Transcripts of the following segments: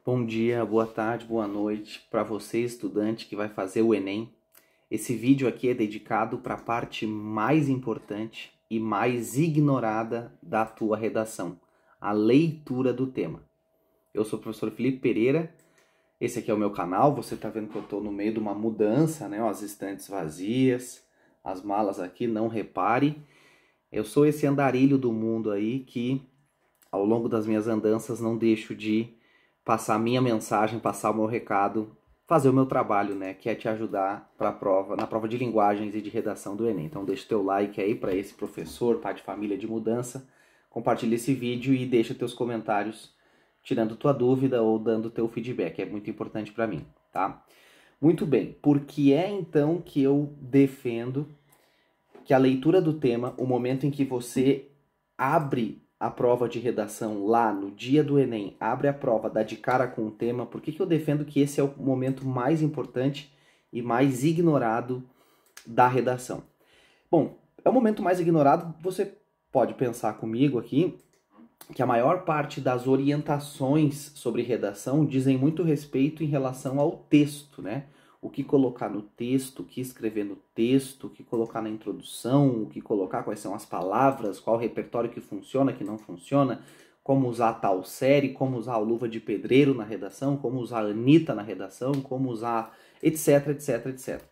Bom dia, boa tarde, boa noite para você, estudante que vai fazer o Enem. Esse vídeo aqui é dedicado para a parte mais importante e mais ignorada da tua redação, a leitura do tema. Eu sou o professor Felipe Pereira, esse aqui é o meu canal, você está vendo que eu estou no meio de uma mudança, né? As estantes vazias, as malas aqui, não repare. Eu sou esse andarilho do mundo aí que, ao longo das minhas andanças, não deixo de passar a minha mensagem, passar o meu recado, fazer o meu trabalho, né, que é te ajudar para a prova, na prova de linguagens e de redação do Enem. Então deixa teu like aí para esse professor, pai de família de mudança, compartilha esse vídeo e deixa teus comentários tirando tua dúvida ou dando teu feedback, é muito importante para mim, tá? Muito bem, por que é então que eu defendo que a leitura do tema, o momento em que você abre a prova de redação lá no dia do Enem, abre a prova, dá de cara com o tema, por que eu defendo que esse é o momento mais importante e mais ignorado da redação? Bom, é o momento mais ignorado, você pode pensar comigo aqui, que a maior parte das orientações sobre redação dizem muito respeito em relação ao texto, né? O que colocar no texto, o que escrever no texto, o que colocar na introdução, o que colocar, quais são as palavras, qual o repertório que funciona, que não funciona, como usar tal série, como usar a luva de pedreiro na redação, como usar a Anitta na redação, como usar etc, etc, etc.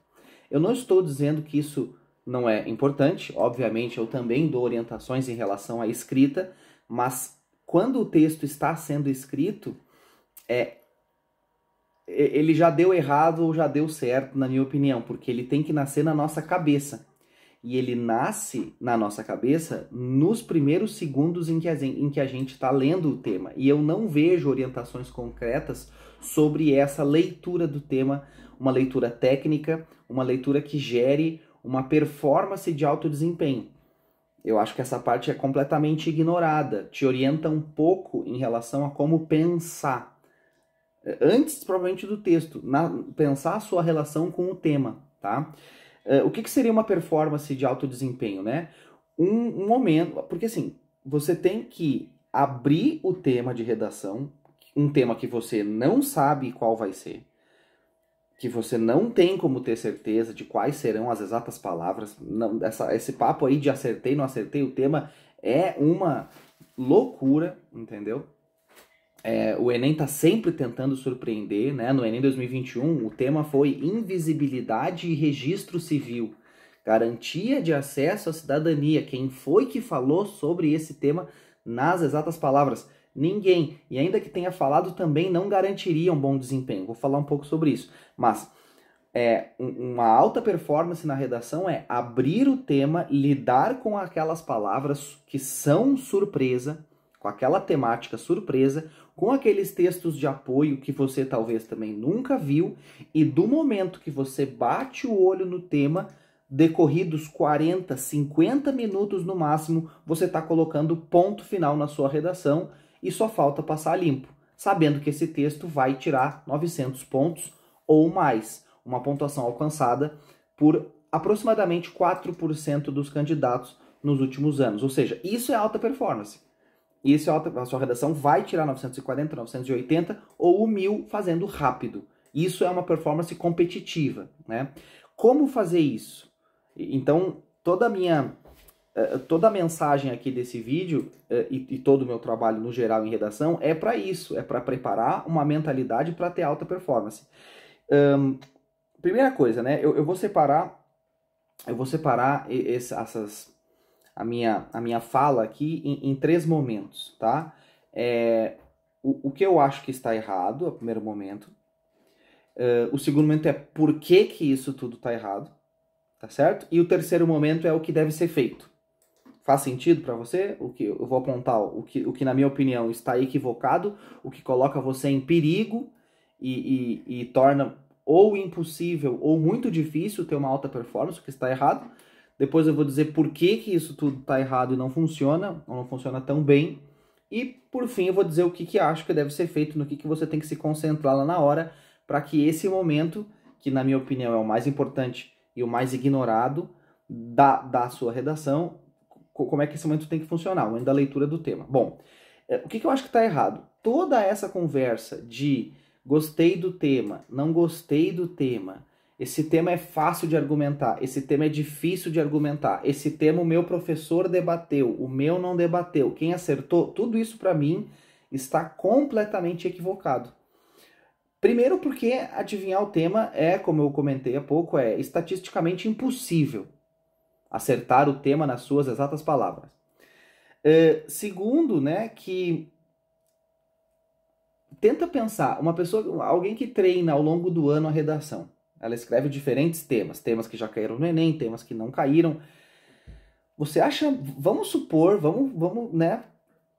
Eu não estou dizendo que isso não é importante, obviamente eu também dou orientações em relação à escrita, mas quando o texto está sendo escrito, ele já deu errado ou já deu certo, na minha opinião, porque ele tem que nascer na nossa cabeça. E ele nasce na nossa cabeça nos primeiros segundos em que a gente está lendo o tema. E eu não vejo orientações concretas sobre essa leitura do tema, uma leitura técnica, uma leitura que gere uma performance de alto desempenho. Eu acho que essa parte é completamente ignorada, te orienta um pouco em relação a como pensar. Antes, provavelmente, do texto, pensar a sua relação com o tema, tá? O que seria uma performance de alto desempenho, né? Um momento, porque assim, você tem que abrir o tema de redação, um tema que você não sabe qual vai ser, que você não tem como ter certeza de quais serão as exatas palavras. Não, esse papo aí de acertei, não acertei o tema é uma loucura, entendeu? O Enem está sempre tentando surpreender, né? No Enem 2021, o tema foi invisibilidade e registro civil, garantia de acesso à cidadania. Quem foi que falou sobre esse tema nas exatas palavras? Ninguém. E ainda que tenha falado, também não garantiria um bom desempenho. Vou falar um pouco sobre isso. Mas uma alta performance na redação é abrir o tema, lidar com aquelas palavras que são surpresa, com aquela temática surpresa, com aqueles textos de apoio que você talvez também nunca viu, e do momento que você bate o olho no tema, decorridos 40, 50 minutos no máximo, você está colocando ponto final na sua redação e só falta passar limpo, sabendo que esse texto vai tirar 900 pontos ou mais, uma pontuação alcançada por aproximadamente 4% dos candidatos nos últimos anos. Ou seja, isso é alta performance. Isso é a sua redação vai tirar 940, 980 ou o 1000 fazendo rápido. Isso é uma performance competitiva, né? Como fazer isso? Então, toda a mensagem aqui desse vídeo e todo o meu trabalho no geral em redação é para isso, é para preparar uma mentalidade para ter alta performance. Primeira coisa, né? Eu vou separar a minha fala aqui em três momentos, tá? O que eu acho que está errado, é o primeiro momento. O segundo momento é por que isso tudo está errado, tá certo? E o terceiro momento é o que deve ser feito. Faz sentido para você? O que eu vou apontar, o que na minha opinião está equivocado, o que coloca você em perigo e torna ou impossível ou muito difícil ter uma alta performance, o que está errado. Depois eu vou dizer por que isso tudo está errado e não funciona, ou não funciona tão bem. E, por fim, eu vou dizer o que acho que deve ser feito, no que você tem que se concentrar lá na hora, para que esse momento, que na minha opinião é o mais importante e o mais ignorado da sua redação, como é que esse momento tem que funcionar, o momento da leitura do tema. Bom, o que eu acho que está errado? toda essa conversa de gostei do tema, não gostei do tema, esse tema é fácil de argumentar, esse tema é difícil de argumentar, esse tema o meu professor debateu, o meu não debateu, quem acertou, tudo isso para mim está completamente equivocado. Primeiro porque adivinhar o tema é, como eu comentei há pouco, é estatisticamente impossível acertar o tema nas suas exatas palavras. Segundo, né, que tenta pensar, alguém que treina ao longo do ano a redação, ela escreve diferentes temas que já caíram no Enem, temas que não caíram. Você acha, vamos supor, vamos, né,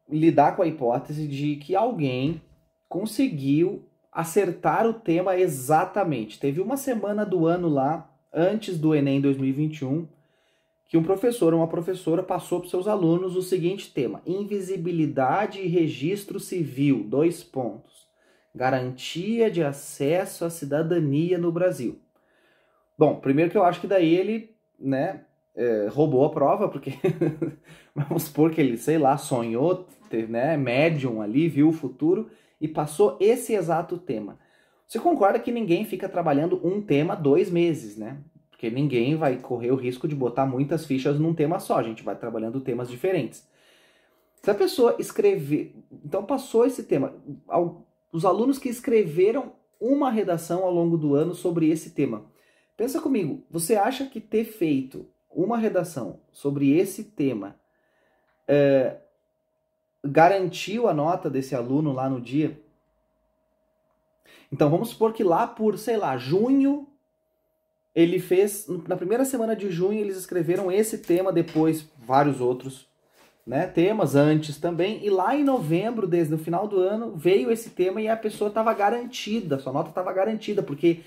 lidar com a hipótese de que alguém conseguiu acertar o tema exatamente. Teve uma semana do ano lá, antes do Enem 2021, que um professor ou uma professora passou para os seus alunos o seguinte tema: invisibilidade e registro civil, 2 pontos. Garantia de acesso à cidadania no Brasil. Bom, primeiro que eu acho que daí ele, né, roubou a prova, porque vamos supor que ele, sei lá, sonhou, né, médium ali, viu o futuro e passou esse exato tema. Você concorda que ninguém fica trabalhando um tema 2 meses, né? Porque ninguém vai correr o risco de botar muitas fichas num tema só, a gente vai trabalhando temas diferentes. Se a pessoa escrever, então passou esse tema, os alunos que escreveram uma redação ao longo do ano sobre esse tema, pensa comigo, você acha que ter feito uma redação sobre esse tema garantiu a nota desse aluno lá no dia? Então vamos supor que lá por, sei lá, junho, ele fez, na primeira semana de junho eles escreveram esse tema, depois vários outros, né, temas antes também, e lá em novembro, desde o final do ano, veio esse tema e a pessoa estava garantida, sua nota estava garantida, porque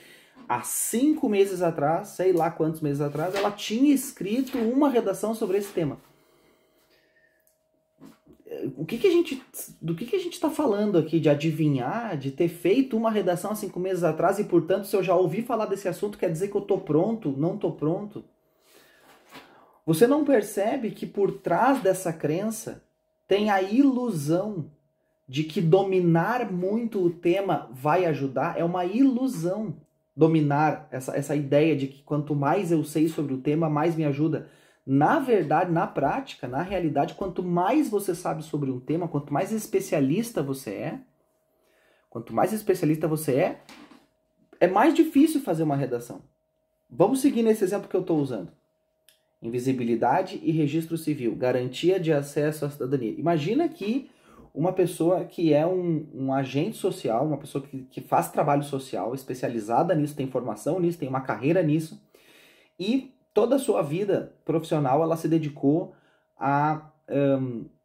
há 5 meses atrás, sei lá quantos meses atrás, ela tinha escrito uma redação sobre esse tema. Do que a gente está falando aqui? De adivinhar, de ter feito uma redação há 5 meses atrás e, portanto, se eu já ouvi falar desse assunto, quer dizer que eu estou pronto? Não estou pronto? Você não percebe que por trás dessa crença tem a ilusão de que dominar muito o tema vai ajudar? É uma ilusão dominar essa ideia de que quanto mais eu sei sobre o tema, mais me ajuda. Na verdade, na prática, na realidade, quanto mais você sabe sobre um tema, quanto mais especialista você é mais difícil fazer uma redação. Vamos seguir nesse exemplo que eu estou usando. Invisibilidade e registro civil, garantia de acesso à cidadania. Imagina que uma pessoa que é um agente social, uma pessoa que faz trabalho social, especializada nisso, tem formação nisso, tem uma carreira nisso, e toda a sua vida profissional ela se dedicou a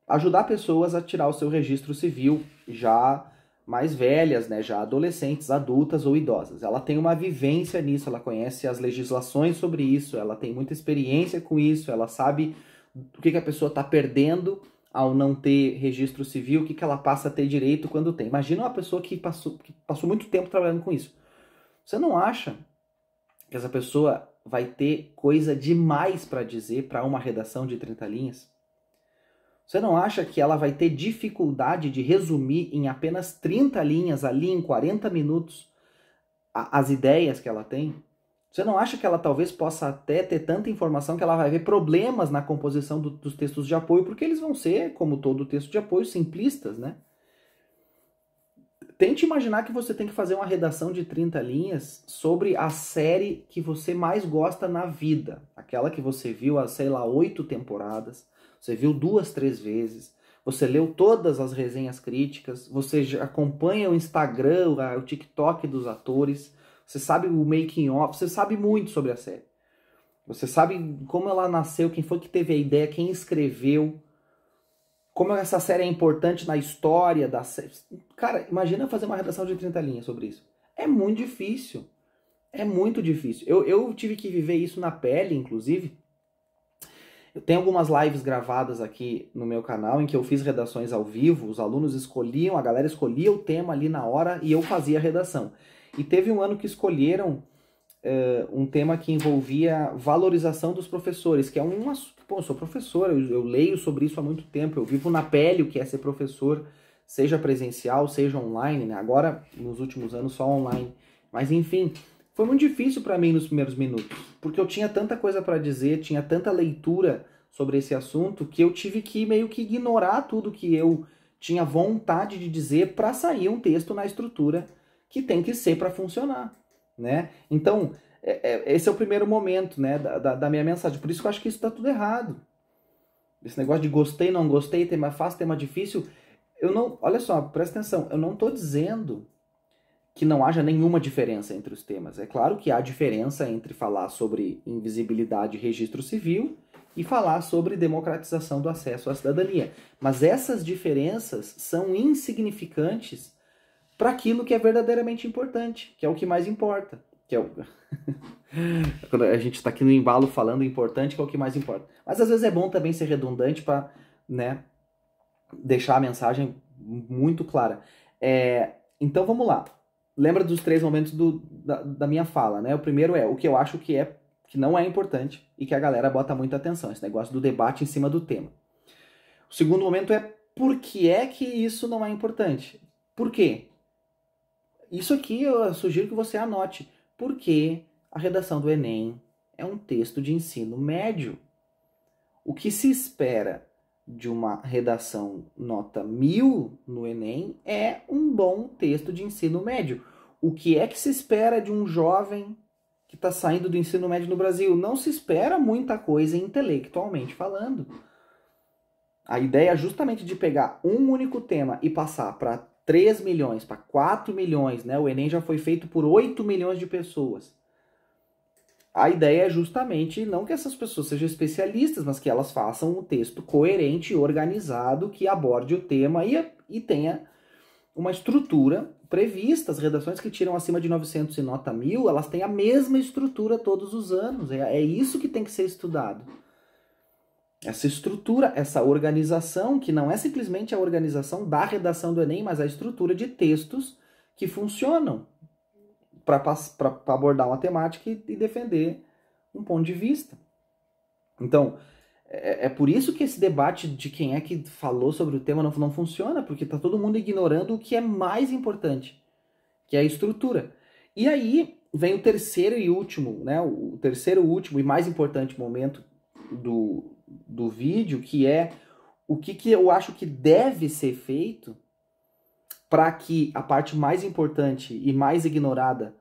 ajudar pessoas a tirar o seu registro civil, já mais velhas, né, já adolescentes, adultas ou idosas. Ela tem uma vivência nisso, ela conhece as legislações sobre isso, ela tem muita experiência com isso, ela sabe o que a pessoa está perdendo ao não ter registro civil, o que ela passa a ter direito quando tem. Imagina uma pessoa que passou muito tempo trabalhando com isso. Você não acha que essa pessoa vai ter coisa demais para dizer para uma redação de 30 linhas? Você não acha que ela vai ter dificuldade de resumir em apenas 30 linhas ali, em 40 minutos, as ideias que ela tem? Você não acha que ela talvez possa até ter tanta informação que ela vai ver problemas na composição dos textos de apoio, porque eles vão ser, como todo texto de apoio, simplistas, né? Tente imaginar que você tem que fazer uma redação de 30 linhas sobre a série que você mais gosta na vida. Aquela que você viu há, sei lá, 8 temporadas, você viu 2, 3 vezes, você leu todas as resenhas críticas, você já acompanha o Instagram, o TikTok dos atores, você sabe o making of, você sabe muito sobre a série. Você sabe como ela nasceu, quem foi que teve a ideia, quem escreveu, como essa série é importante na história da série. Cara, imagina fazer uma redação de 30 linhas sobre isso. É muito difícil. É muito difícil. Eu tive que viver isso na pele, inclusive. Eu tenho algumas lives gravadas aqui no meu canal em que eu fiz redações ao vivo, os alunos escolhiam, a galera escolhia o tema ali na hora e eu fazia a redação. E teve um ano que escolheram um tema que envolvia valorização dos professores, que é pô, eu sou professor, eu leio sobre isso há muito tempo, eu vivo na pele o que é ser professor, seja presencial, seja online, né? Agora, nos últimos anos, só online. Mas, enfim, foi muito difícil para mim nos primeiros minutos, porque eu tinha tanta coisa para dizer, tinha tanta leitura sobre esse assunto, que eu tive que meio que ignorar tudo que eu tinha vontade de dizer para sair um texto na estrutura que tem que ser para funcionar, né? Então, esse é o primeiro momento, né, da minha mensagem. Por isso que eu acho que isso está tudo errado. Esse negócio de gostei, não gostei, tema fácil, tema difícil. Eu não, olha só, presta atenção, eu não estou dizendo que não haja nenhuma diferença entre os temas. É claro que há diferença entre falar sobre invisibilidade e registro civil e falar sobre democratização do acesso à cidadania. Mas essas diferenças são insignificantes para aquilo que é verdadeiramente importante, que é o que mais importa. Que é o... Quando a gente está aqui no embalo falando importante, que é o que mais importa. Mas às vezes é bom também ser redundante para, né, deixar a mensagem muito clara. Então vamos lá. Lembra dos 3 momentos da minha fala, né? O primeiro é o que eu acho que não é importante e que a galera bota muita atenção, esse negócio do debate em cima do tema. O segundo momento é por que é que isso não é importante? Por quê? Isso aqui eu sugiro que você anote. Porque a redação do Enem é um texto de ensino médio. O que se espera de uma redação nota 1000 no Enem é um bom texto de ensino médio. O que é que se espera de um jovem que está saindo do ensino médio no Brasil? Não se espera muita coisa intelectualmente falando. A ideia é justamente de pegar um único tema e passar para 3 milhões, para 4 milhões, né? O Enem já foi feito por 8 milhões de pessoas. A ideia é justamente não que essas pessoas sejam especialistas, mas que elas façam um texto coerente e organizado que aborde o tema e tenha uma estrutura prevista. As redações que tiram acima de 900 e nota 1000, elas têm a mesma estrutura todos os anos. É isso que tem que ser estudado. Essa estrutura, essa organização, que não é simplesmente a organização da redação do Enem, mas a estrutura de textos que funcionam para abordar uma temática e defender um ponto de vista. Então, é por isso que esse debate de quem é que falou sobre o tema não funciona, porque está todo mundo ignorando o que é mais importante, que é a estrutura. E aí vem o terceiro e último, né? O terceiro, último e mais importante momento do vídeo, que é o que eu acho que deve ser feito para que a parte mais importante e mais ignorada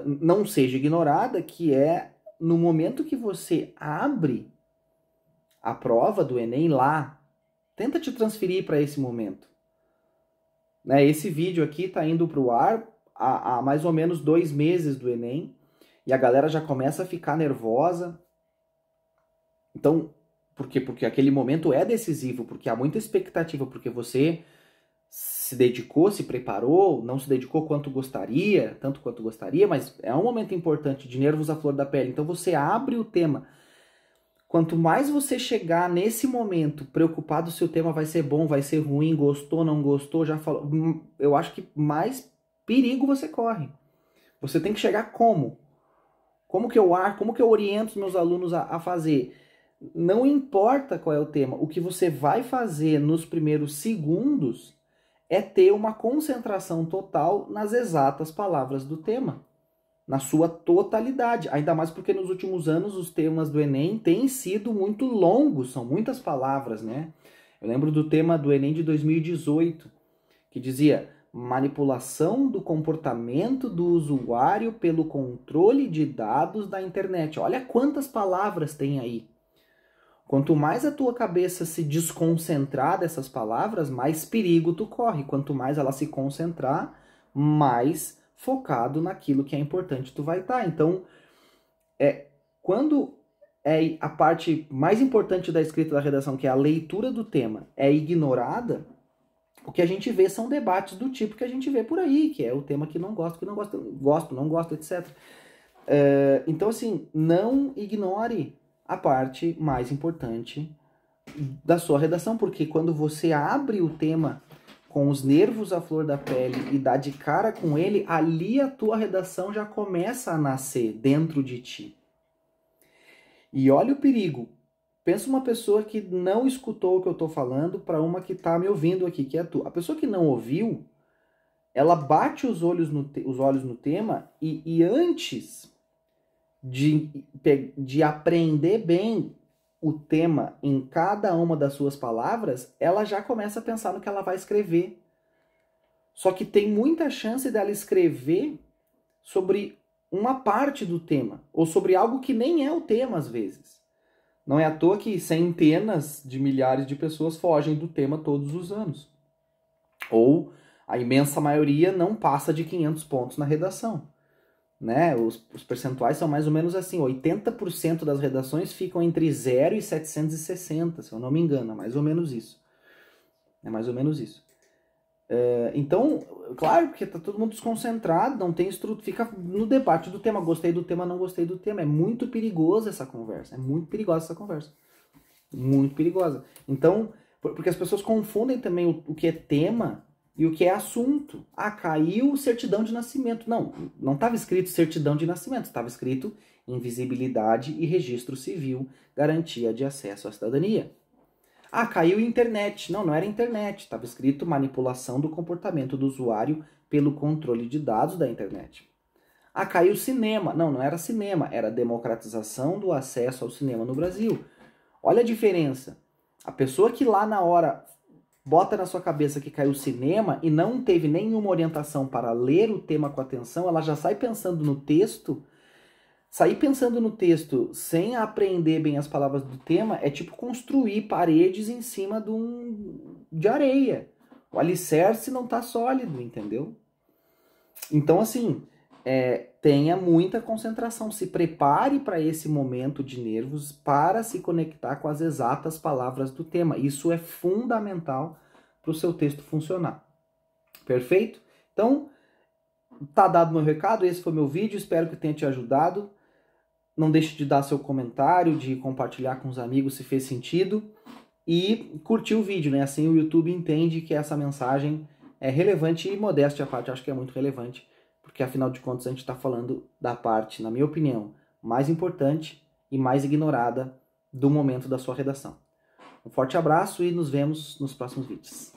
não seja ignorada, que é no momento que você abre a prova do Enem lá, tenta te transferir para esse momento. Né? Esse vídeo aqui está indo para o ar há mais ou menos 2 meses do Enem, e a galera já começa a ficar nervosa. Então, por quê? Porque aquele momento é decisivo, porque há muita expectativa, porque você se dedicou, se preparou, não se dedicou tanto quanto gostaria, mas é um momento importante, de nervos à flor da pele. Então você abre o tema. Quanto mais você chegar nesse momento preocupado se o tema vai ser bom, vai ser ruim, gostou, não gostou, já falou, eu acho que mais perigo você corre. Você tem que chegar como? Como que eu oriento os meus alunos a fazer? Não importa qual é o tema, o que você vai fazer nos primeiros segundos é ter uma concentração total nas exatas palavras do tema, na sua totalidade. Ainda mais porque nos últimos anos os temas do Enem têm sido muito longos, são muitas palavras, né? Eu lembro do tema do Enem de 2018, que dizia manipulação do comportamento do usuário pelo controle de dados da internet. Olha quantas palavras tem aí. Quanto mais a tua cabeça se desconcentrar dessas palavras, mais perigo tu corre. Quanto mais ela se concentrar, mais focado naquilo que é importante tu vai estar. Então, quando a parte mais importante da escrita da redação, que é a leitura do tema, é ignorada, o que a gente vê são debates do tipo que a gente vê por aí, que é o tema que não gosto, que não gosto, não gosto, etc. Então, assim, não ignore a parte mais importante da sua redação, porque quando você abre o tema com os nervos à flor da pele e dá de cara com ele, ali a tua redação já começa a nascer dentro de ti. E olha o perigo. Pensa uma pessoa que não escutou o que eu estou falando para uma que está me ouvindo aqui, que é tu. A pessoa que não ouviu, ela bate os olhos no tema e antes de aprender bem o tema em cada uma das suas palavras, ela já começa a pensar no que ela vai escrever. Só que tem muita chance dela escrever sobre uma parte do tema, ou sobre algo que nem é o tema às vezes. Não é à toa que centenas de milhares de pessoas fogem do tema todos os anos. Ou a imensa maioria não passa de 500 pontos na redação. Né? Os percentuais são mais ou menos assim, 80% das redações ficam entre 0 e 760, se eu não me engano, é mais ou menos isso. É mais ou menos isso. Então, claro, porque tá todo mundo desconcentrado, não tem estrutura, fica no debate do tema, gostei do tema, não gostei do tema. É muito perigosa essa conversa, é muito perigosa essa conversa. Muito perigosa. Então, porque as pessoas confundem também o que é tema e o que é assunto. Ah, caiu certidão de nascimento. Não estava escrito certidão de nascimento, estava escrito invisibilidade e registro civil, garantia de acesso à cidadania. Ah, caiu internet. Não era internet, estava escrito manipulação do comportamento do usuário pelo controle de dados da internet. Ah, caiu cinema. Não era cinema, era democratização do acesso ao cinema no Brasil. Olha a diferença. A pessoa que lá na hora bota na sua cabeça que caiu cinema e não teve nenhuma orientação para ler o tema com atenção, ela já sai pensando no texto. Sair pensando no texto sem aprender bem as palavras do tema é tipo construir paredes em cima de areia. O alicerce não está sólido, entendeu? Então, assim, tenha muita concentração. Se prepare para esse momento de nervos para se conectar com as exatas palavras do tema. Isso é fundamental para o seu texto funcionar. Perfeito? Então, tá dado meu recado. Esse foi meu vídeo. Espero que tenha te ajudado. Não deixe de dar seu comentário, de compartilhar com os amigos se fez sentido. E curtir o vídeo, né? Assim o YouTube entende que essa mensagem é relevante e, modéstia à parte, acho que é muito relevante. Porque, afinal de contas, a gente está falando da parte, na minha opinião, mais importante e mais ignorada do momento da sua redação. Um forte abraço e nos vemos nos próximos vídeos.